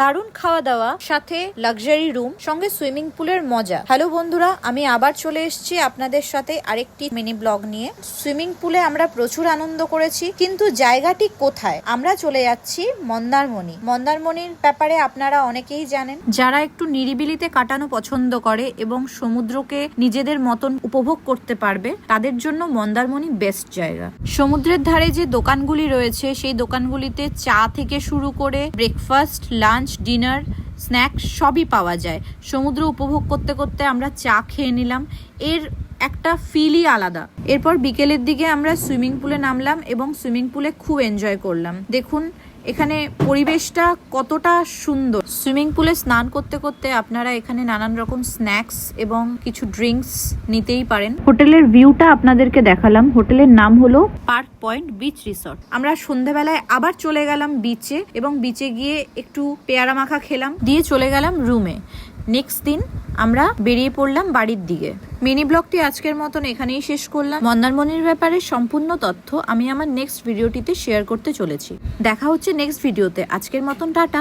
দারুণ খাওয়া দাওয়া, সাথে লাক্সারি রুম, সঙ্গে সুইমিং পুলের মজা। হ্যালো বন্ধুরা, আমি আবার চলে এসেছি আপনাদের সাথে আরেকটি মিনি ব্লগ নিয়ে। সুইমিং পুলে আমরা প্রচুর আনন্দ করেছি, কিন্তু জায়গাটি কোথায়? আমরা চলে যাচ্ছি মন্দারমণি। মন্দারমণির ব্যাপারে আপনারা অনেকেই জানেন। যারা একটু নিরিবিলিতে কাটানো পছন্দ করে এবং সমুদ্রকে নিজেদের মতন উপভোগ করতে পারবে, তাদের জন্য মন্দারমণি বেস্ট জায়গা। সমুদ্রের ধারে যে দোকানগুলি রয়েছে, সেই দোকানগুলিতে চা থেকে শুরু করে ব্রেকফাস্ট, লাঞ্চ, ডিনার, স্ন্যাক্স সবই পাওয়া যায়। সমুদ্র উপভোগ করতে করতে আমরা চা খেয়ে নিলাম, এর একটা ফিলই আলাদা। এরপর বিকেলের দিকে আমরা সুইমিং পুলে নামলাম এবং সুইমিং পুলে খুব এনজয় করলাম। দেখুন এখানে পরিবেশটা কতটা সুন্দর। সুইমিং পুলে স্নান করতে করতে আপনারা এখানে নানান রকম স্ন্যাক্স এবং কিছু ড্রিঙ্কস নিতেই পারেন। হোটেলের ভিউটা আপনাদেরকে দেখালাম। হোটেলের নাম হলো পার্ক পয়েন্ট বিচ রিসর্ট। আমরা সন্ধ্যাবেলায় আবার চলে গেলাম বিচে এবং বিচে গিয়ে একটু পেয়ারা মাখা খেলাম, দিয়ে চলে গেলাম রুমে। নেক্সট দিন আমরা বেরিয়ে পড়লাম বাড়ির দিকে। মিনি ব্লগটি আজকের মতন এখানেই শেষ করলাম। মন্দারমণির ব্যাপারে সম্পূর্ণ তথ্য আমি আমার নেক্সট ভিডিওটিতে শেয়ার করতে চলেছি। দেখা হচ্ছে নেক্সট ভিডিওতে। আজকের মতন টাটা।